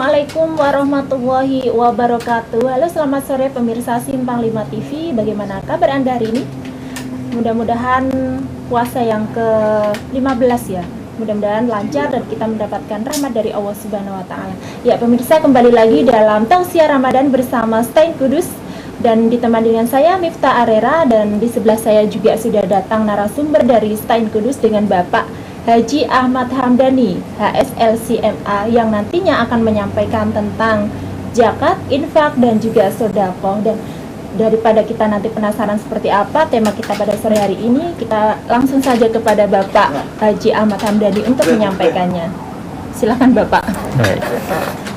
Assalamualaikum warahmatullahi wabarakatuh. Halo, selamat sore pemirsa Simpang 5 TV. Bagaimana kabar Anda hari ini? Mudah-mudahan puasa yang ke-15 ya. Mudah-mudahan lancar dan kita mendapatkan rahmat dari Allah Subhanahu wa taala. Ya, pemirsa, kembali lagi dalam Tausiah Ramadan bersama Stein Kudus dan ditemani dengan saya Miftah Arera, dan di sebelah saya juga sudah datang narasumber dari Stein Kudus dengan Bapak Haji Ahmad Hamdani, HSLCMA, yang nantinya akan menyampaikan tentang zakat, infak, dan juga sedekah. Dan daripada kita nanti penasaran seperti apa tema kita pada sore hari ini, kita langsung saja kepada Bapak Haji Ahmad Hamdani untuk menyampaikannya. Silakan Bapak. Baik.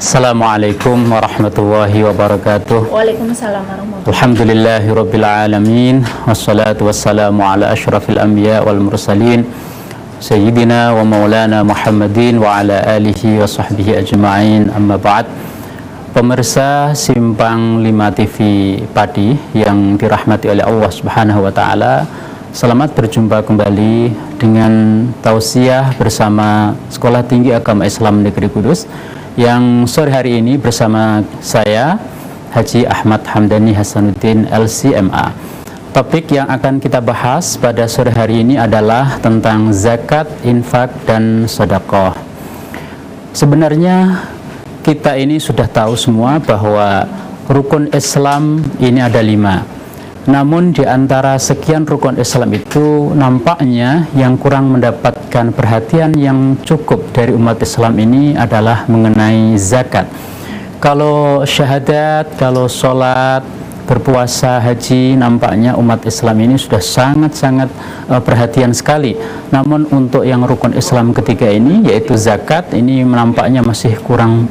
Assalamualaikum warahmatullahi wabarakatuh. Waalaikumsalam warahmatullahi wabarakatuh. Alhamdulillahirabbil alamin, wassalatu wassalamu ala asyrafil anbiya wal mursalin Sayyidina wa maulana Muhammadin wa ala alihi wa sahbihi ajma'in, amma ba'd. Pemirsa Simpang 5 TV Padi yang dirahmati oleh Allah Subhanahu wa taala, selamat berjumpa kembali dengan tausiah bersama Sekolah Tinggi Agama Islam Negeri Kudus, yang sore hari ini bersama saya Haji Ahmad Hamdani Hasanuddin LCMA. Topik yang akan kita bahas pada sore hari ini adalah tentang zakat, infak, dan sedekah. Sebenarnya kita ini sudah tahu semua bahwa rukun Islam ini ada 5. Namun di antara sekian rukun Islam itu nampaknya yang kurang mendapatkan perhatian yang cukup dari umat Islam ini adalah mengenai zakat. Kalau syahadat, kalau sholat, berpuasa, haji, nampaknya umat Islam ini sudah sangat-sangat perhatian sekali. Namun untuk yang rukun Islam ketiga ini, yaitu zakat, ini nampaknya masih kurang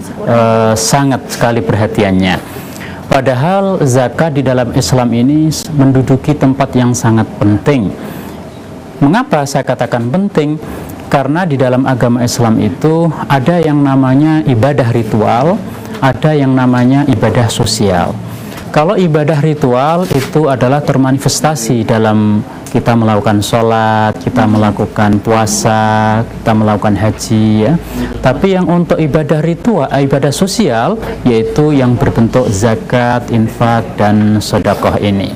sangat sekali perhatiannya. Padahal zakat di dalam Islam ini menduduki tempat yang sangat penting. Mengapa saya katakan penting? Karena di dalam agama Islam itu ada yang namanya ibadah ritual, ada yang namanya ibadah sosial. Kalau ibadah ritual itu adalah termanifestasi dalam kita melakukan sholat, kita melakukan puasa, kita melakukan haji, ya. Tapi yang untuk ibadah ritual, ibadah sosial, yaitu yang berbentuk zakat, infak, dan sedekah ini.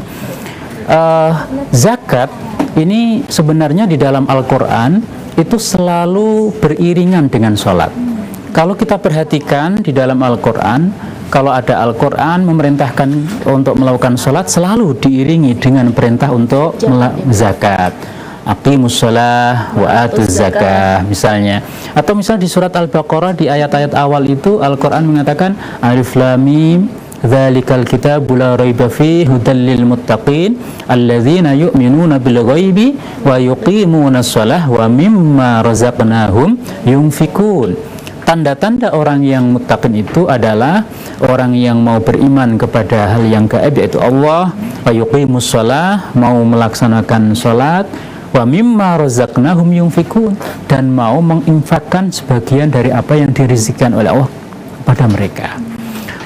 Zakat ini sebenarnya di dalam Al-Quran itu selalu beriringan dengan sholat. Kalau kita perhatikan di dalam Al-Quran, kalau ada Al-Quran memerintahkan untuk melakukan sholat, selalu diiringi dengan perintah untuk zakat. Aqimus shalah wa atuz zakah misalnya. Atau misalnya di surat Al-Baqarah di ayat-ayat awal itu Al-Quran mengatakan Alif Lam Mim dzalikal kitabu la raiba fihi hudal lil muttaqin alladzina yu'minuna bil ghaibi wa yuqimuna shalah wa mimma razaqnahum yunfikun. Tanda-tanda orang yang muttaqin itu adalah orang yang mau beriman kepada hal yang gaib, yaitu Allah, wa yuqimus shalah, mau melaksanakan salat, wa mimma razaqnahum yunfikun, dan mau menginfakkan sebagian dari apa yang dirizkikan oleh Allah kepada mereka.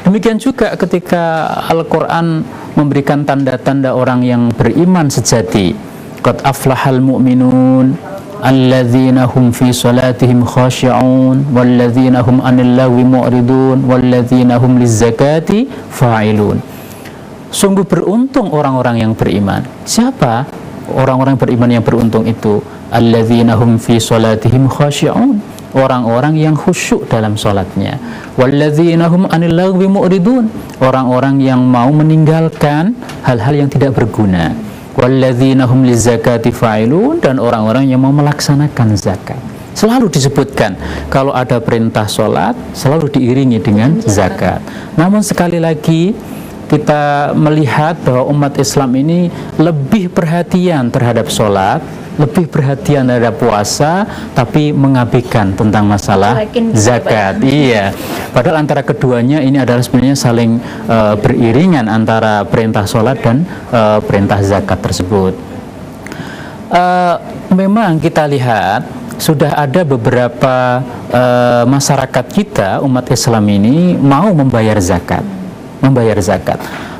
Demikian juga ketika Al-Quran memberikan tanda-tanda orang yang beriman sejati. Qad aflahal mu'minun alladzina hum fi salatihim khashi'un walladzina hum 'anil lagwi mu'ridun walladzina hum lizzakati fa'ilun. Sungguh beruntung orang-orang yang beriman. Siapa orang-orang beriman yang beruntung itu? Alladzina hum fi salatihim khashi'un, orang-orang yang khusyuk dalam salatnya. Walladzina hum 'anil lagwi mu'ridun, orang-orang yang mau meninggalkan hal-hal yang tidak berguna. Walladzina hum lizzakati fa'ilun, dan orang-orang yang mau melaksanakan zakat. Selalu disebutkan kalau ada perintah sholat selalu diiringi dengan zakat. Namun sekali lagi kita melihat bahwa umat Islam ini lebih perhatian terhadap sholat, lebih perhatian terhadap puasa, tapi mengabaikan tentang masalah zakat. Iya. Padahal antara keduanya ini adalah sebenarnya saling beriringan, antara perintah sholat dan perintah zakat tersebut. Memang kita lihat sudah ada beberapa masyarakat kita, umat Islam ini mau membayar zakat.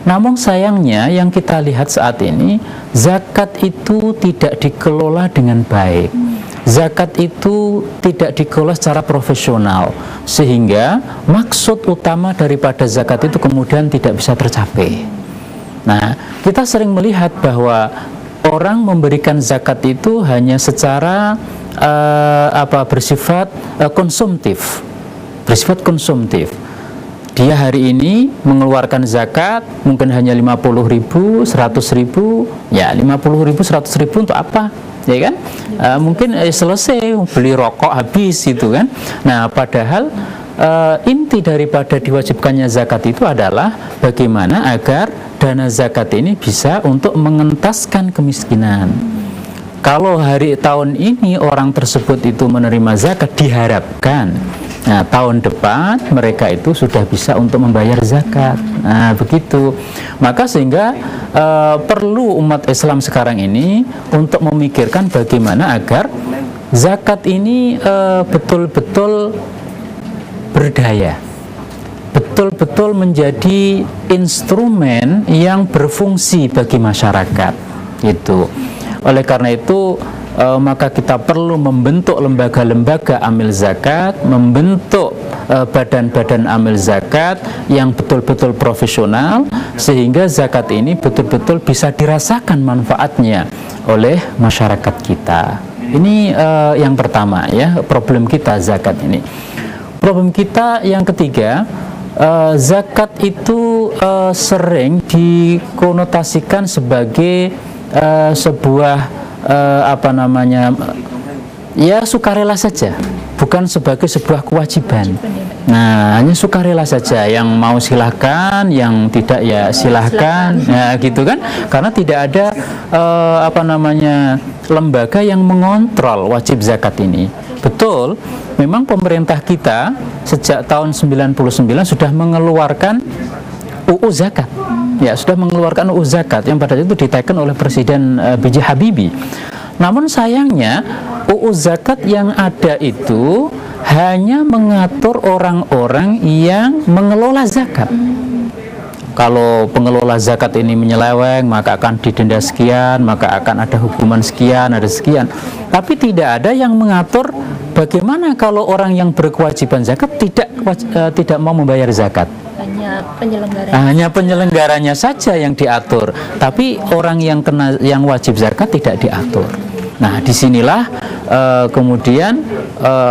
Namun sayangnya yang kita lihat saat ini, zakat itu tidak dikelola dengan baik. zakat itu tidak dikelola secara profesional, sehingga maksud utama daripada zakat itu kemudian tidak bisa tercapai. Nah, kita sering melihat bahwa orang memberikan zakat itu hanya secara bersifat konsumtif. Dia hari ini mengeluarkan zakat mungkin hanya 50.000, 100.000, ya 50.000, 100.000 untuk apa? Ya kan? Mungkin selesai beli rokok habis gitu kan. Nah, padahal inti daripada diwajibkannya zakat itu adalah bagaimana agar dana zakat ini bisa untuk mengentaskan kemiskinan. Kalau tahun ini orang tersebut itu menerima zakat, diharapkan tahun depan mereka itu sudah bisa untuk membayar zakat. Nah, begitu. Maka sehingga perlu umat Islam sekarang ini untuk memikirkan bagaimana agar zakat ini betul-betul berdaya, betul-betul menjadi instrumen yang berfungsi bagi masyarakat. Itu. Oleh karena itu maka kita perlu membentuk lembaga-lembaga amil zakat, membentuk badan-badan amil zakat yang betul-betul profesional, sehingga zakat ini betul-betul bisa dirasakan manfaatnya oleh masyarakat kita. Ini yang pertama ya, problem kita zakat ini. Problem kita yang ketiga, zakat itu sering dikonotasikan sebagai sebuah ya sukarela saja, bukan sebagai sebuah kewajiban. Nah, hanya sukarela saja, yang mau silahkan, yang tidak ya silahkan, ya gitu kan? Karena tidak ada lembaga yang mengontrol wajib zakat ini. Betul, memang pemerintah kita sejak tahun 99 sudah mengeluarkan UU zakat. Ya, sudah mengeluarkan UU zakat yang pada itu diteken oleh Presiden B.J. Habibie. Namun sayangnya UU zakat yang ada itu hanya mengatur orang-orang yang mengelola zakat. Kalau pengelola zakat ini menyeleweng, maka akan didenda sekian, maka akan ada hukuman sekian, ada sekian. Tapi tidak ada yang mengatur bagaimana kalau orang yang berkewajiban zakat tidak mau membayar zakat. Hanya penyelenggaranya saja yang diatur, tapi orang yang wajib zakat tidak diatur. Nah, disinilah kemudian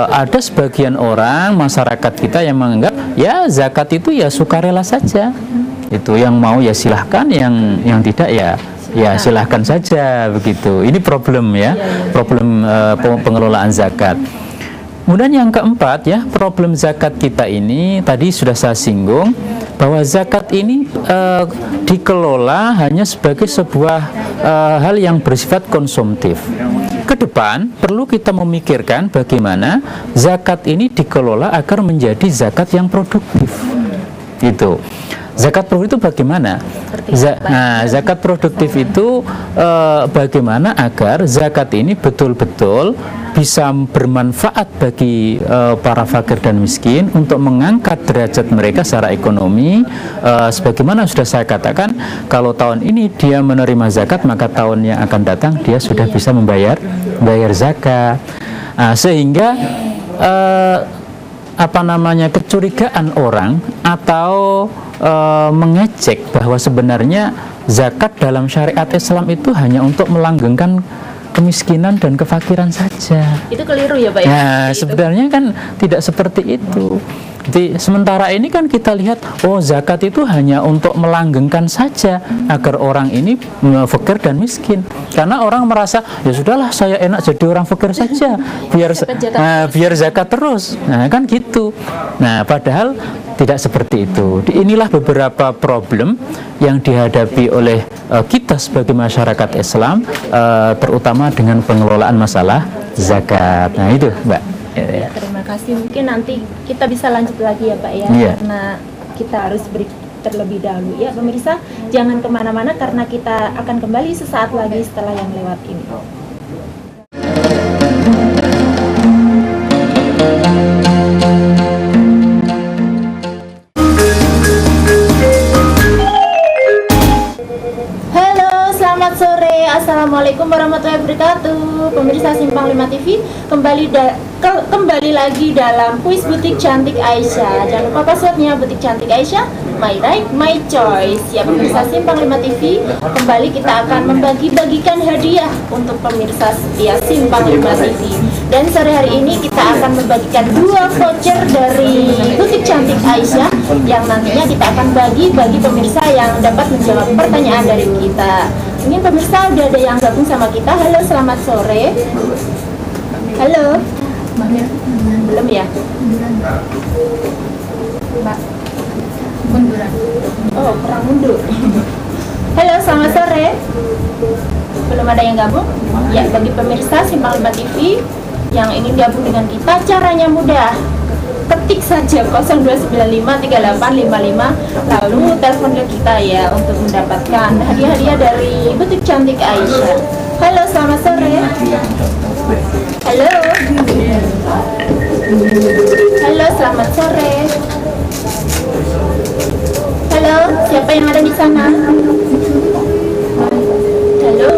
ada sebagian orang masyarakat kita yang menganggap ya zakat itu ya sukarela saja. Itu yang mau ya silahkan, yang tidak ya silahkan saja, begitu. Ini problem ya, problem pengelolaan zakat. Kemudian yang keempat ya, problem zakat kita ini tadi sudah saya singgung bahwa zakat ini dikelola hanya sebagai sebuah hal yang bersifat konsumtif. Ke depan perlu kita memikirkan bagaimana zakat ini dikelola agar menjadi zakat yang produktif. Gitu. Zakat produktif itu bagaimana? Zakat produktif itu bagaimana agar zakat ini betul-betul bisa bermanfaat bagi para fakir dan miskin untuk mengangkat derajat mereka secara ekonomi. Sebagaimana sudah saya katakan, kalau tahun ini dia menerima zakat, maka tahun yang akan datang dia sudah bisa membayar zakat. Sehingga kecurigaan orang atau mengecek bahwa sebenarnya zakat dalam syariat Islam itu hanya untuk melanggengkan kemiskinan dan kefakiran saja. Itu keliru ya Pak ya? Nah, sebenarnya kan tidak seperti itu. Jadi sementara ini kan kita lihat, oh zakat itu hanya untuk melanggengkan saja agar orang ini fakir dan miskin. Karena orang merasa ya sudahlah saya enak jadi orang fakir saja, biar zakat terus. Nah kan gitu. Nah padahal tidak seperti itu. Inilah beberapa problem yang dihadapi oleh kita sebagai masyarakat Islam, terutama dengan pengelolaan masalah zakat. Nah itu Mbak. Ya, terima kasih. Mungkin nanti kita bisa lanjut lagi ya Pak ya, karena kita harus break terlebih dahulu ya pemirsa. Jangan kemana-mana karena kita akan kembali sesaat lagi setelah yang lewat ini. Halo, selamat sore. Assalamualaikum warahmatullahi wabarakatuh. Pemirsa Simpang 5 TV, kembali lagi dalam kuis Butik Cantik Aisyah. Jangan lupa passwordnya Butik Cantik Aisyah, my right, my choice. Ya pemirsa Simpang 5 TV, kembali kita akan membagi-bagikan hadiah untuk pemirsa setia Simpang 5 TV. Dan sore hari ini kita akan membagikan 2 voucher dari Butik Cantik Aisyah yang nantinya kita akan bagi pemirsa yang dapat menjawab pertanyaan dari kita. Mungkin pemirsa udah ada yang gabung sama kita. Halo, selamat sore. Halo. Belum ya? Mbak. Munduran. Oh, kurang mundur. Halo, selamat sore. Belum ada yang gabung? Ya, bagi pemirsa Simpang 5 TV yang ingin gabung dengan kita, caranya mudah. Ketik saja 02953855 lalu telepon ke kita ya untuk mendapatkan hadiah-hadiah dari Butik Cantik Aisyah. Halo, selamat sore. Halo. Halo, selamat sore. Halo, siapa yang ada di sana? Halo.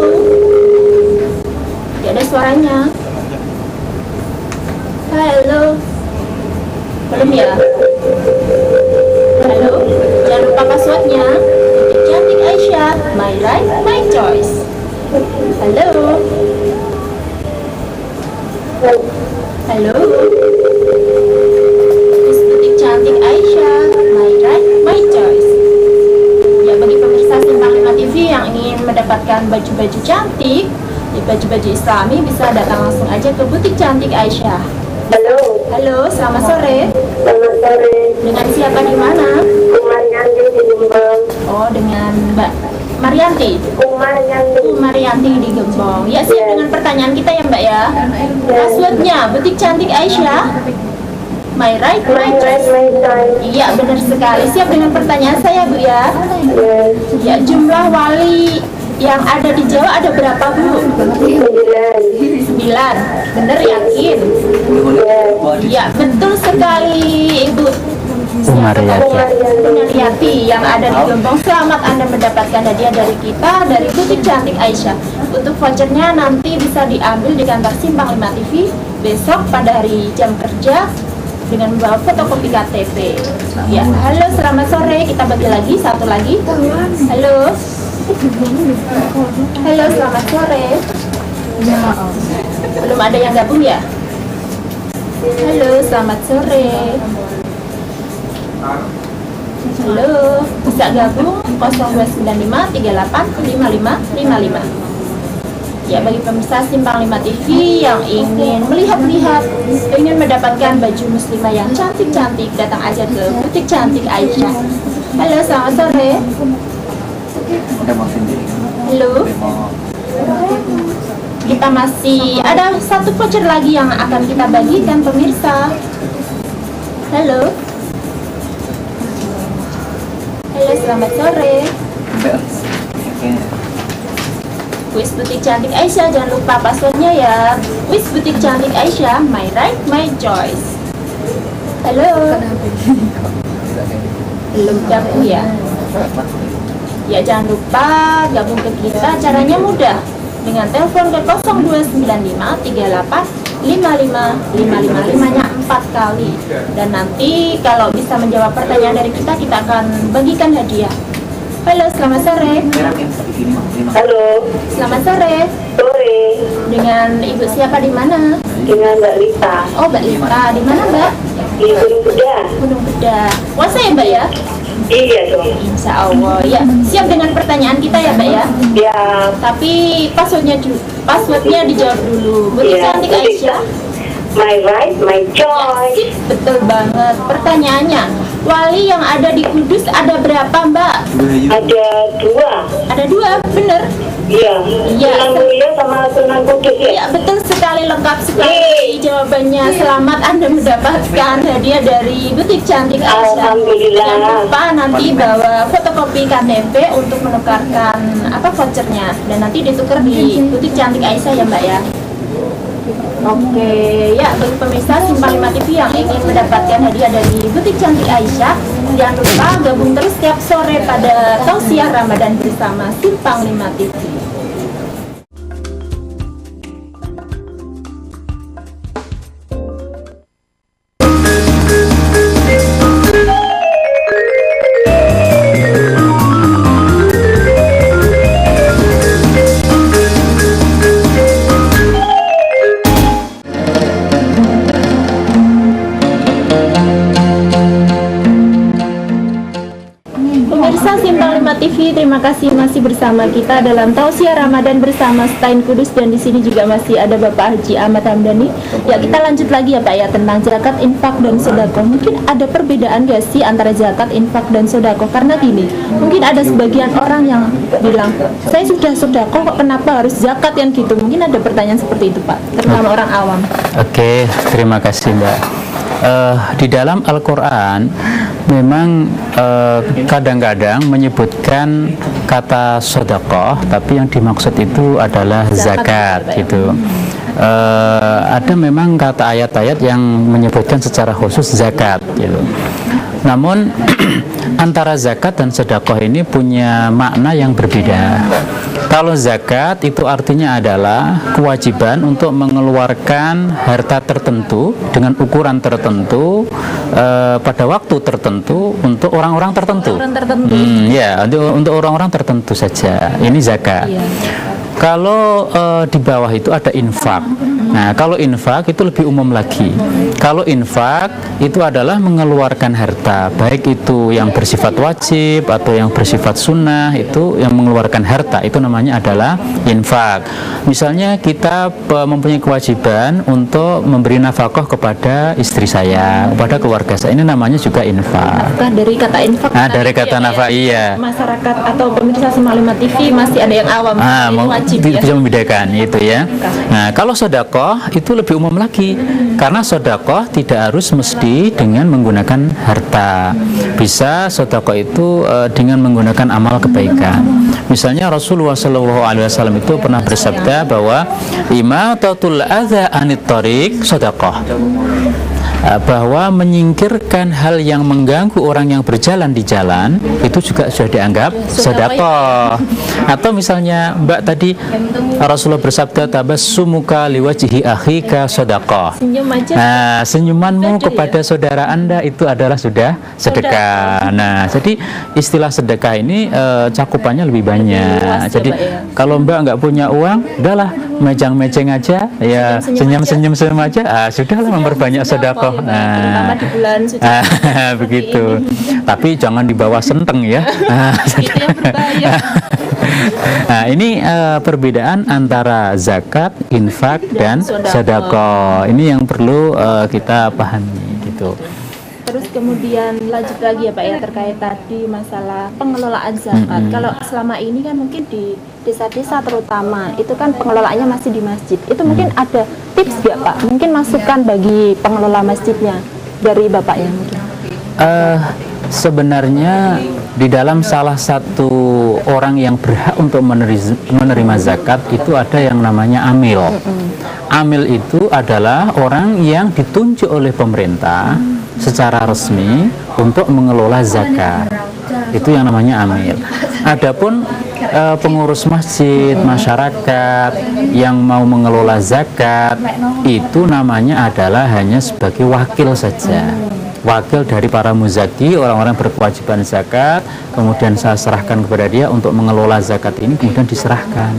Tidak ada suaranya. Halo. Belum ya? Halo, jangan lupa passwordnya Butik Cantik Aisyah, my right, my choice. Halo. Halo. Butik Cantik Aisyah, my right, my choice. Ya, bagi pemirsa Simpang 5 TV yang ingin mendapatkan baju-baju cantik, baju-baju Islami, bisa datang langsung aja ke Butik Cantik Aisyah. Halo. Halo, selamat sore. Selamat sore. Dengan siapa di mana? Marianti di Gembong. Oh, dengan Mbak Marianti. Marianti. Marianti di Gembong. Ya, siap dengan pertanyaan kita ya, Mbak ya. Passwordnya Butik Cantik Aisyah, my right, my choice. Iya, benar sekali. Siap dengan pertanyaan saya, Bu ya. Ya, jumlah wali yang ada di Jawa ada berapa, Bu? 9. Benar, yakin? Ya, betul sekali, Ibu Mariati yang ada di Gembong. Selamat Anda mendapatkan hadiah dari kita, dari Butik Cantik Aisyah. Untuk vouchernya nanti bisa diambil di kantor Simpang 5 TV besok pada hari jam kerja dengan membawa fotokopi KTP. Ya, halo, selamat sore. Kita bagi lagi, satu lagi. Halo. Halo, selamat sore. Belum ada yang gabung ya? Halo, selamat sore. Halo, bisa gabung 0295385555. Ya, bagi pemirsa Simpang 5 TV yang ingin melihat-lihat, ingin mendapatkan baju muslimah yang cantik-cantik, datang aja ke Butik Cantik Aisyah. Halo, selamat sore. Halo. Kita masih ada satu voucher lagi yang akan kita bagikan pemirsa. Halo. Halo, selamat sore. Kuis Butik Cantik Aisyah, jangan lupa passwordnya ya. Kuis Butik Cantik Aisyah, my right, my choice. Halo. Belum gabung ya? Ya, jangan lupa gabung ke kita. Caranya mudah, dengan telepon ke 0295385555 nya 4 kali. Dan nanti kalau bisa menjawab pertanyaan dari kita akan bagikan hadiah. Halo, selamat sore. Halo. Selamat sore. Sore. Dengan Ibu siapa di mana? Dengan Mbak Lita. Oh, Mbak Lita. Di mana, Mbak? Di Gunung Beda. Gunung Beda. Puasa ya, Mbak ya? Iya dong. Insya Allah. Ya, siap dengan pertanyaan kita ya, Mbak ya? Ya. Tapi passwordnya dijawab dulu. Butik Ya, Cantik Butik Aisyah. My right, my Ya, choice. sip, betul banget. Pertanyaannya, wali yang ada di Kudus ada berapa, Mbak? Ada 2. Ada 2, bener? Iya. Iya. Sunan Muria sama Sunan Kudus ya. Ya, betul sekali, lengkap sekali jawabannya. Selamat Anda mendapatkan hadiah dari Butik Cantik Aisyah. Alhamdulillah. Jangan lupa nanti bawa fotokopi KTP untuk menukarkan vouchernya, dan nanti ditukar di Butik Cantik Aisyah ya, Mbak ya. Oke, ya bagi pemirsa Simpang 5 TV yang ingin mendapatkan hadiah dari Butik Cantik Aisyah, jangan lupa gabung terus setiap sore pada tausiah Ramadan bersama Simpang 5 TV. TV, terima kasih masih bersama kita dalam Tausiah Ramadan bersama Stain Kudus, dan di sini juga masih ada Bapak Haji Ahmad Hamdani. Ya, kita lanjut lagi ya Pak ya tentang zakat, infak, dan sedekah. Mungkin ada perbedaan gak sih antara zakat, infak, dan sedekah? Karena gini, mungkin ada sebagian orang yang bilang, saya sudah sedekah kok kenapa harus zakat yang gitu? Mungkin ada pertanyaan seperti itu Pak, terutama orang awam. Oke, terima kasih Mbak. Di dalam Al-Quran memang kadang-kadang menyebutkan kata sedekah, tapi yang dimaksud itu adalah zakat gitu. Ada memang kata ayat-ayat yang menyebutkan secara khusus zakat gitu. Namun antara zakat dan sedekah ini punya makna yang berbeda. Kalau zakat itu artinya adalah kewajiban untuk mengeluarkan harta tertentu dengan ukuran tertentu pada waktu tertentu untuk orang-orang tertentu. Ya, untuk orang-orang tertentu saja. Ini zakat. Iya. Kalau di bawah itu ada infak. Nah, kalau infak itu lebih umum lagi. Kalau infak itu adalah mengeluarkan harta, baik itu yang bersifat wajib atau yang bersifat sunnah, itu yang mengeluarkan harta, itu namanya adalah infak. Misalnya kita mempunyai kewajiban untuk memberi nafkah kepada istri saya, kepada keluarga saya, ini namanya juga infak. Nafkah, dari kata infak. Nah, dari kata nafkah, iya. Masyarakat atau pemirsa Semalima TV masih ada yang awam, wajib ya. Bisa membedakan itu ya. Nah, kalau sedekah itu lebih umum lagi, karena sedekah tidak harus mesti dengan menggunakan harta. Bisa sedekah itu dengan menggunakan amal kebaikan. Misalnya Rasulullah SAW itu pernah bersabda bahwa imatatul adza anit thariq sedekah, bahwa menyingkirkan hal yang mengganggu orang yang berjalan di jalan itu juga sudah dianggap sedekah. Atau misalnya Mbak tadi, Rasulullah bersabda tabassumuka liwajhi akhika sedekah. Senyum aja. Nah, senyumanmu kepada saudara Anda itu adalah sudah sedekah. Nah, jadi istilah sedekah ini cakupannya lebih banyak. Jadi kalau Mbak nggak punya uang, udahlah mejang-mejeng aja, ya senyum-senyum aja, sudahlah memperbanyak sedekah. Terutama di bulan suci. Begitu. Tapi jangan di bawah senteng ya. Itu yang berbahaya. Nah, ini perbedaan antara zakat, infak, dan sedekah. Ini yang perlu kita pahami gitu. Terus kemudian lanjut lagi ya Pak ya, terkait tadi masalah pengelolaan zakat. Kalau selama ini kan mungkin di desa-desa terutama itu kan pengelolaannya masih di masjid. Itu mungkin ada tips nggak Pak? Mungkin masukan bagi pengelola masjidnya dari Bapaknya mungkin. Sebenarnya di dalam salah satu orang yang berhak untuk menerima zakat itu ada yang namanya amil. Amil itu adalah orang yang ditunjuk oleh pemerintah secara resmi untuk mengelola zakat. Itu yang namanya amil. Adapun pengurus masjid, masyarakat yang mau mengelola zakat itu namanya adalah hanya sebagai wakil saja. Wakil dari para muzaki, orang-orang berkewajiban zakat, kemudian saya serahkan kepada dia untuk mengelola zakat ini, kemudian diserahkan.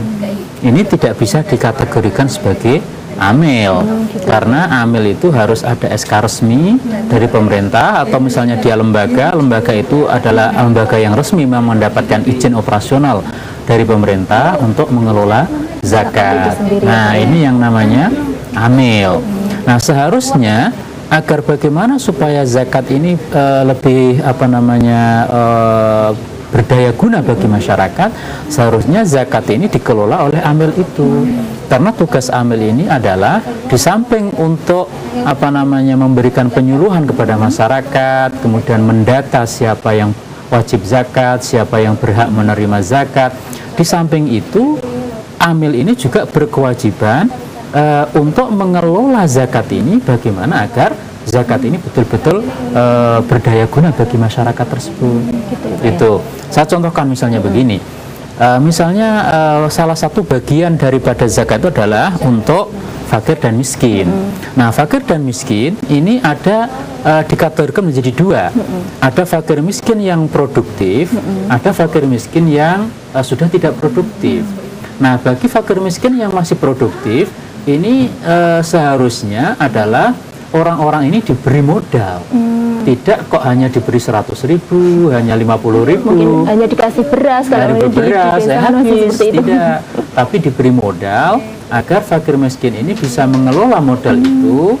Ini tidak bisa dikategorikan sebagai amil, karena amil itu harus ada SK resmi dari pemerintah, atau misalnya dia lembaga itu adalah lembaga yang resmi memang mendapatkan izin operasional dari pemerintah untuk mengelola zakat. Nah, ini yang namanya amil. Nah, seharusnya agar bagaimana supaya zakat ini lebih berdaya guna bagi masyarakat, seharusnya zakat ini dikelola oleh amil itu. Karena tugas amil ini adalah di samping untuk memberikan penyuluhan kepada masyarakat, kemudian mendata siapa yang wajib zakat, siapa yang berhak menerima zakat. Di samping itu, amil ini juga berkewajiban untuk mengelola zakat ini, bagaimana agar zakat ini betul-betul berdaya guna bagi masyarakat tersebut. Itu. Saya contohkan misalnya begini. Misalnya salah satu bagian daripada zakat itu adalah untuk fakir dan miskin. Nah, fakir dan miskin ini ada dikategorikan menjadi dua. Ada fakir miskin yang produktif, ada fakir miskin yang sudah tidak produktif. Nah, bagi fakir miskin yang masih produktif, ini seharusnya adalah orang-orang ini diberi modal Tidak kok hanya diberi 100.000, hanya 50.000. Mungkin hanya dikasih beras kalau Dari di beras desa habis, masih seperti itu. tidak. Tapi diberi modal agar fakir miskin ini bisa mengelola modal itu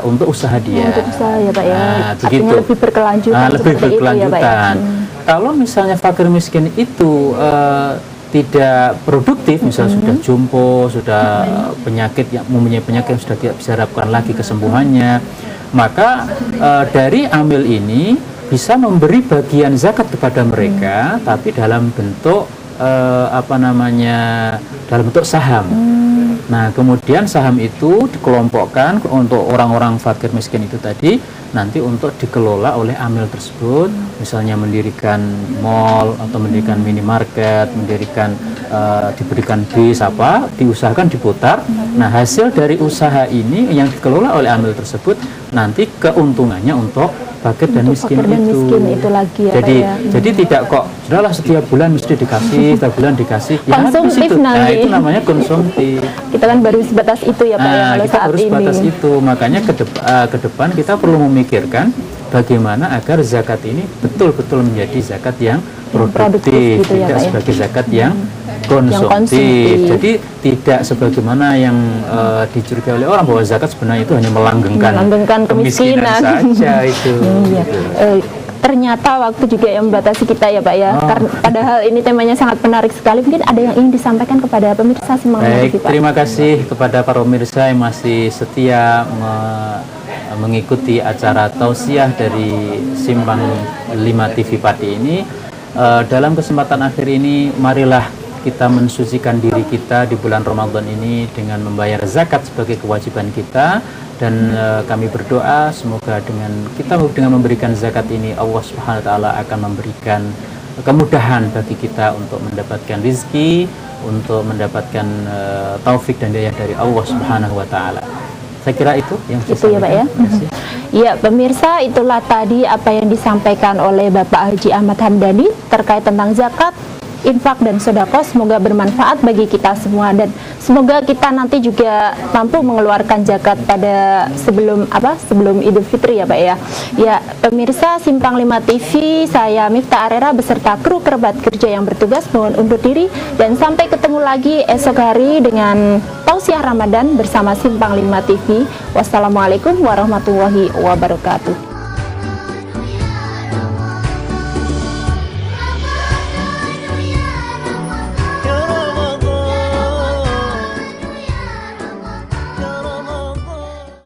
untuk usaha dia. Untuk usaha ya Pak ya. Nah, Artinya begitu. lebih berkelanjutan. Lebih seperti itu ya, Pak, ya. berkelanjutan. Kalau misalnya fakir miskin itu tidak produktif, misalnya sudah jompo, sudah penyakit yang mempunyai penyakit yang sudah tidak bisa harapkan lagi kesembuhannya, maka dari amil ini bisa memberi bagian zakat kepada mereka, tapi dalam bentuk dalam bentuk saham. Nah, kemudian saham itu dikelompokkan untuk orang-orang fakir miskin itu tadi, nanti untuk dikelola oleh amil tersebut, misalnya mendirikan mall atau mendirikan minimarket, diberikan bis diusahakan diputar. Nah, hasil dari usaha ini yang dikelola oleh amil tersebut nanti keuntungannya untuk fakir dan miskin itu lagi ya, jadi Pak, ya. Jadi tidak kok sudahlah setiap bulan mesti dikasih, setiap bulan dikasih. Konsumtif nanti. Nah, itu namanya konsumtif. Kita kan baru sebatas itu ya Pak ya kalau Kita saat harus ini. batas itu. Makanya ke depan kita perlu memikirkan bagaimana agar zakat ini betul-betul menjadi zakat yang produktif, gitu ya, tidak Pak, ya. sebagai zakat yang konsumtif. Jadi tidak sebagaimana yang dicurigai oleh orang bahwa zakat sebenarnya itu hanya melanggengkan kemiskinan saja itu. Iya. Ternyata waktu juga yang membatasi kita ya Pak ya. Karena padahal ini temanya sangat menarik sekali. Mungkin ada yang ingin disampaikan kepada pemirsa Simpang 5 TV, Pak. Terima kasih kepada para pemirsa yang masih setia mengikuti acara tausiah dari Simpang 5 TV Pati ini. Dalam kesempatan akhir ini, marilah kita mensucikan diri kita di bulan Ramadan ini dengan membayar zakat sebagai kewajiban kita, dan kami berdoa semoga dengan memberikan zakat ini Allah Subhanahu wa taala akan memberikan kemudahan bagi kita untuk mendapatkan rizki, untuk mendapatkan taufik dan hidayah dari Allah Subhanahu wa taala. Saya kira itu yang itu ya Pak ya. Ya pemirsa, itulah tadi apa yang disampaikan oleh Bapak Haji Ahmad Hamdani terkait tentang zakat, infak dan sedekah. Semoga bermanfaat bagi kita semua, dan semoga kita nanti juga mampu mengeluarkan zakat pada sebelum Idul Fitri ya Pak ya. Ya pemirsa Simpang 5 TV, saya Miftah Arera beserta kru kerabat kerja yang bertugas mohon undur diri, dan sampai ketemu lagi esok hari dengan tausiah Ramadan bersama Simpang 5 TV. Wassalamualaikum warahmatullahi wabarakatuh.